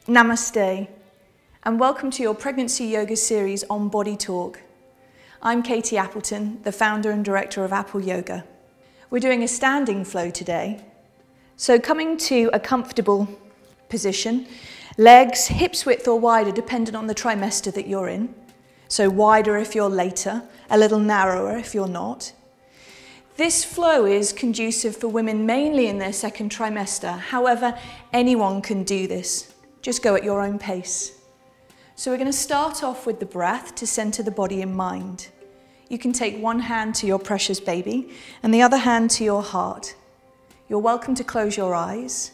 Namaste, and welcome to your pregnancy yoga series on Body Talk. I'm Katy Appleton, the founder and director of Apple Yoga. We're doing a standing flow today. So coming to a comfortable position, legs hips width or wider dependent on the trimester that you're in. So wider if you're later, a little narrower if you're not. This flow is conducive for women mainly in their second trimester. However, anyone can do this. Just go at your own pace. So we're going to start off with the breath to center the body and mind. You can take one hand to your precious baby and the other hand to your heart. You're welcome to close your eyes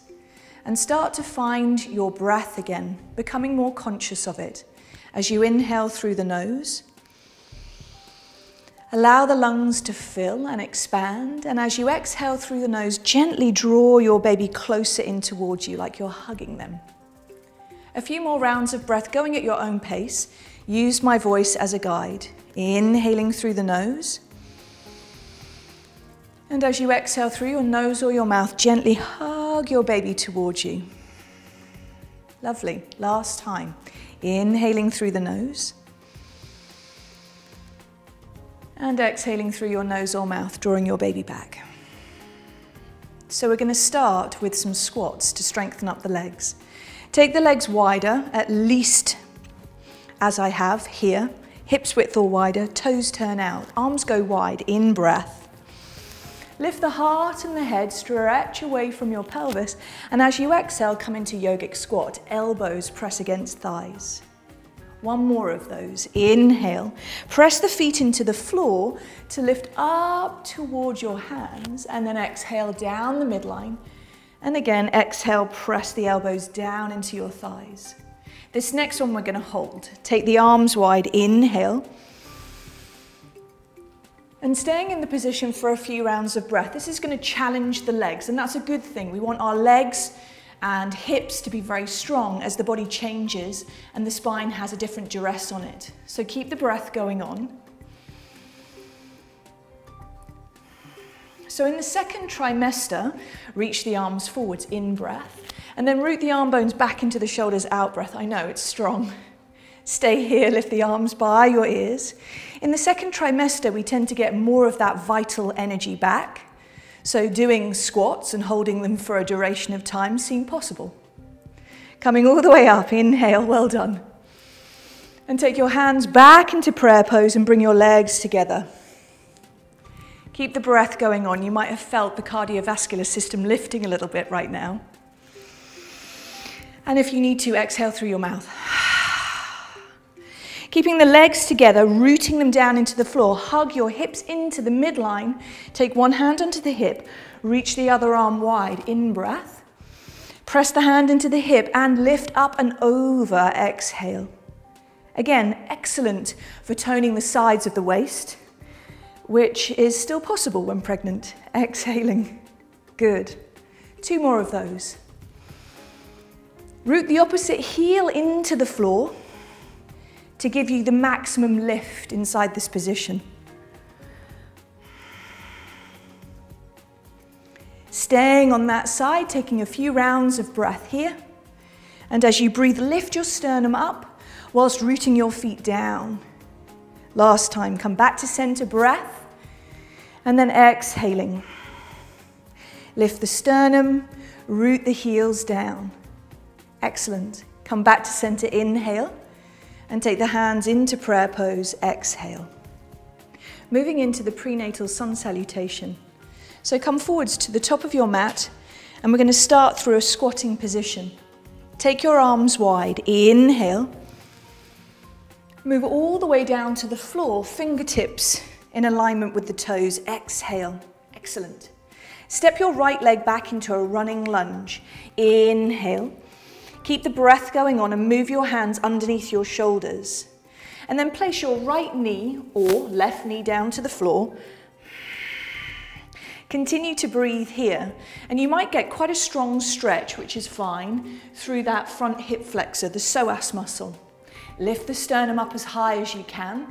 and start to find your breath again, becoming more conscious of it. As you inhale through the nose, allow the lungs to fill and expand, and as you exhale through the nose, gently draw your baby closer in towards you, like you're hugging them. A few more rounds of breath going at your own pace. Use my voice as a guide. Inhaling through the nose. And as you exhale through your nose or your mouth, gently hug your baby towards you. Lovely. Last time. Inhaling through the nose. And exhaling through your nose or mouth, drawing your baby back. So we're going to start with some squats to strengthen up the legs. Take the legs wider, at least as I have here. Hips width or wider, toes turn out, arms go wide, in breath. Lift the heart and the head, stretch away from your pelvis, and as you exhale, come into Yogic Squat, elbows press against thighs. One more of those. Inhale, press the feet into the floor to lift up towards your hands, and then exhale down the midline. And again, exhale, press the elbows down into your thighs. This next one we're going to hold. Take the arms wide, inhale. And staying in the position for a few rounds of breath. This is going to challenge the legs, and that's a good thing. We want our legs and hips to be very strong as the body changes and the spine has a different duress on it. So keep the breath going on. So in the second trimester, reach the arms forwards, in breath, and then root the arm bones back into the shoulders, out breath. I know, it's strong. Stay here, lift the arms by your ears. In the second trimester, we tend to get more of that vital energy back. So doing squats and holding them for a duration of time seem possible. Coming all the way up, inhale, well done. And take your hands back into prayer pose and bring your legs together. Keep the breath going on. You might have felt the cardiovascular system lifting a little bit right now. And if you need to, exhale through your mouth. Keeping the legs together, rooting them down into the floor. Hug your hips into the midline. Take one hand onto the hip. Reach the other arm wide. In breath. Press the hand into the hip and lift up and over. Exhale. Again, excellent for toning the sides of the waist, which is still possible when pregnant. Exhaling. Good. Two more of those. Root the opposite heel into the floor to give you the maximum lift inside this position. Staying on that side, taking a few rounds of breath here. And as you breathe, lift your sternum up whilst rooting your feet down. Last time, come back to center, breath, and then exhaling. Lift the sternum, root the heels down. Excellent. Come back to center, inhale, and take the hands into prayer pose, exhale. Moving into the Prenatal Sun Salutation. So come forwards to the top of your mat, and we're going to start through a squatting position. Take your arms wide, inhale. Move all the way down to the floor, fingertips in alignment with the toes. Exhale. Excellent. Step your right leg back into a running lunge. Inhale. Keep the breath going on and move your hands underneath your shoulders. And then place your right knee or left knee down to the floor. Continue to breathe here. And you might get quite a strong stretch, which is fine, through that front hip flexor, the psoas muscle. Lift the sternum up as high as you can.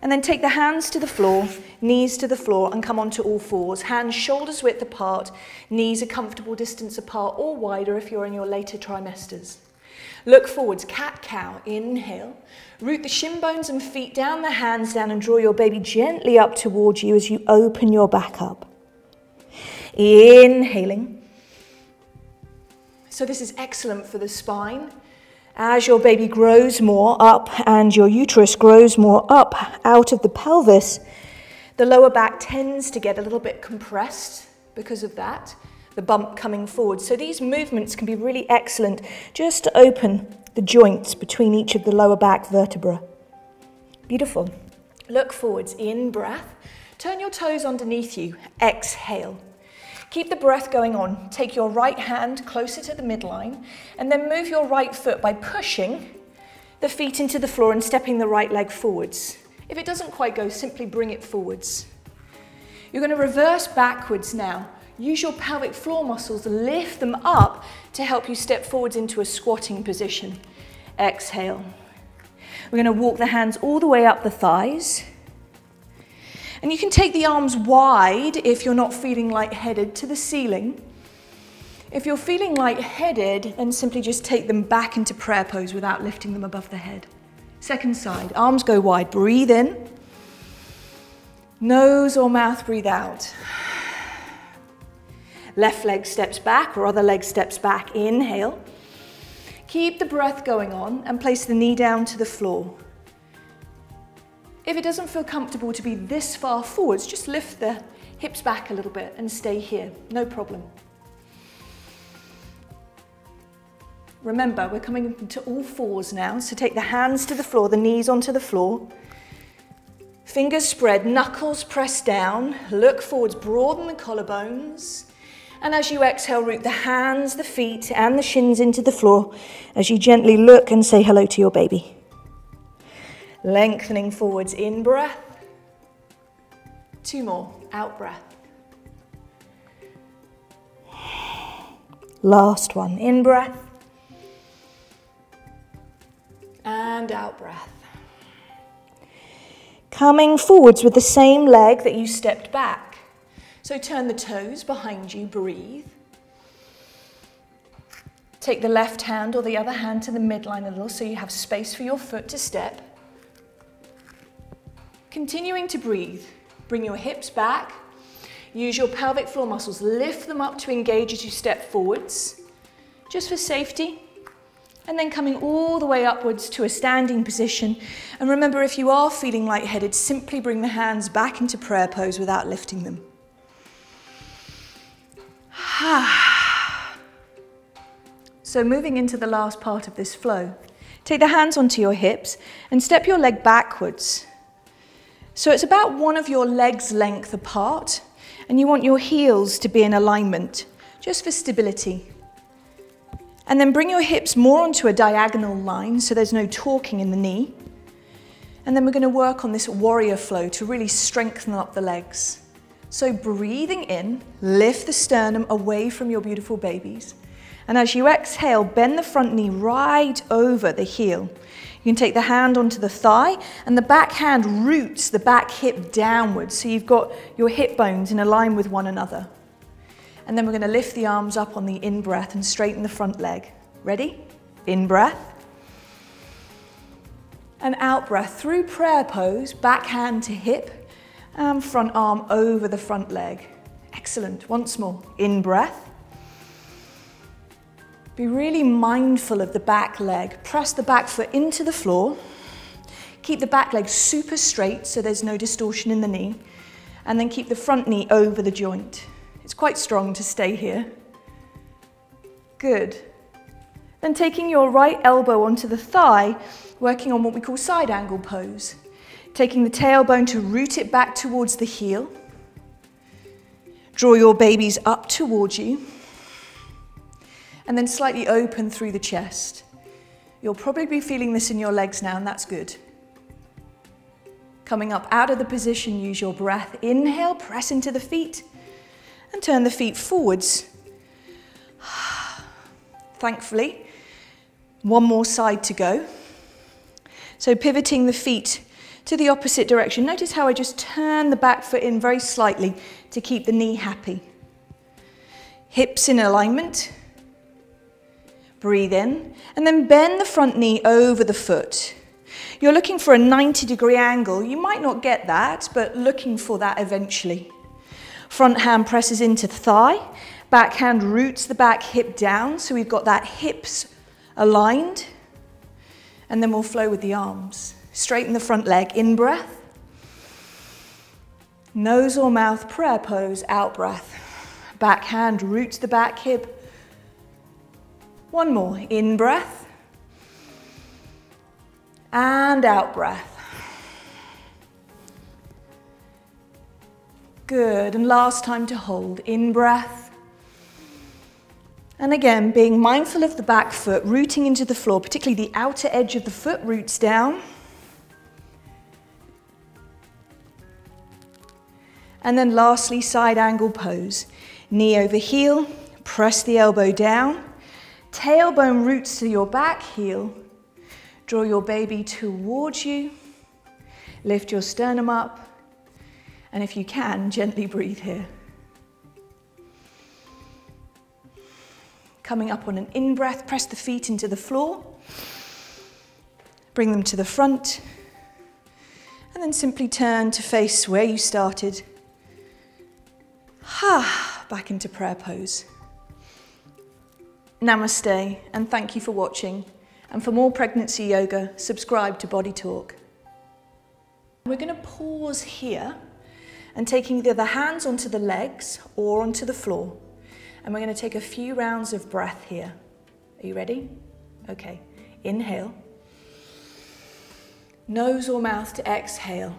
And then take the hands to the floor, knees to the floor, and come onto all fours. Hands shoulders width apart, knees a comfortable distance apart or wider if you're in your later trimesters. Look forwards, cat-cow, inhale. Root the shin bones and feet down, the hands down, and draw your baby gently up towards you as you open your back up. Inhaling. So this is excellent for the spine. As your baby grows more up and your uterus grows more up out of the pelvis, the lower back tends to get a little bit compressed because of that, the bump coming forward. So these movements can be really excellent just to open the joints between each of the lower back vertebrae. Beautiful. Look forwards, in breath. Turn your toes underneath you, exhale. Keep the breath going on. Take your right hand closer to the midline and then move your right foot by pushing the feet into the floor and stepping the right leg forwards. If it doesn't quite go, simply bring it forwards. You're going to reverse backwards now. Use your pelvic floor muscles, lift them up to help you step forwards into a squatting position. Exhale. We're going to walk the hands all the way up the thighs. And you can take the arms wide if you're not feeling lightheaded to the ceiling. If you're feeling lightheaded, then simply just take them back into prayer pose without lifting them above the head. Second side, arms go wide, breathe in. Nose or mouth, breathe out. Left leg steps back or other leg steps back, inhale. Keep the breath going on and place the knee down to the floor. If it doesn't feel comfortable to be this far forwards, just lift the hips back a little bit and stay here, no problem. Remember, we're coming into all fours now, so take the hands to the floor, the knees onto the floor. Fingers spread, knuckles press down, look forwards, broaden the collarbones. And as you exhale, root the hands, the feet, and the shins into the floor as you gently look and say hello to your baby. Lengthening forwards, in breath. 2 more, out breath. Last one, in breath. And out breath. Coming forwards with the same leg that you stepped back. So turn the toes behind you, breathe. Take the left hand or the other hand to the midline a little so you have space for your foot to step. Continuing to breathe, bring your hips back, use your pelvic floor muscles, lift them up to engage as you step forwards, just for safety, and then coming all the way upwards to a standing position. And remember, if you are feeling lightheaded, simply bring the hands back into prayer pose without lifting them. So moving into the last part of this flow, take the hands onto your hips and step your leg backwards. So it's about one of your legs' length apart, and you want your heels to be in alignment, just for stability. And then bring your hips more onto a diagonal line so there's no torquing in the knee. And then we're going to work on this warrior flow to really strengthen up the legs. So breathing in, lift the sternum away from your beautiful babies. And as you exhale, bend the front knee right over the heel. You can take the hand onto the thigh and the back hand roots the back hip downwards. So you've got your hip bones in a line with one another. And then we're going to lift the arms up on the in-breath and straighten the front leg. Ready? In-breath. And out-breath through prayer pose, back hand to hip and front arm over the front leg. Excellent. Once more. In-breath. Be really mindful of the back leg. Press the back foot into the floor. Keep the back leg super straight so there's no distortion in the knee. And then keep the front knee over the joint. It's quite strong to stay here. Good. Then taking your right elbow onto the thigh, working on what we call side angle pose. Taking the tailbone to root it back towards the heel. Draw your babies up towards you. And then slightly open through the chest. You'll probably be feeling this in your legs now, and that's good. Coming up out of the position, use your breath. Inhale, press into the feet, and turn the feet forwards. Thankfully, one more side to go. So pivoting the feet to the opposite direction. Notice how I just turn the back foot in very slightly to keep the knee happy. Hips in alignment. Breathe in, and then bend the front knee over the foot. You're looking for a 90-degree angle. You might not get that, but looking for that eventually. Front hand presses into the thigh, back hand roots the back hip down, so we've got that hips aligned, and then we'll flow with the arms. Straighten the front leg, in breath. Nose or mouth, prayer pose, out breath. Back hand roots the back hip. One more, in breath. And out breath. Good, and last time to hold, in breath. And again, being mindful of the back foot, rooting into the floor, particularly the outer edge of the foot roots down. And then lastly, side angle pose. Knee over heel, press the elbow down. Tailbone roots to your back heel. Draw your baby towards you. Lift your sternum up. And if you can, gently breathe here. Coming up on an in-breath, press the feet into the floor. Bring them to the front. And then simply turn to face where you started. Back into prayer pose. Namaste, and thank you for watching. And for more pregnancy yoga, subscribe to Body Talk. We're going to pause here and taking either the hands onto the legs or onto the floor. And we're going to take a few rounds of breath here. Are you ready? Okay. Inhale. Nose or mouth to exhale.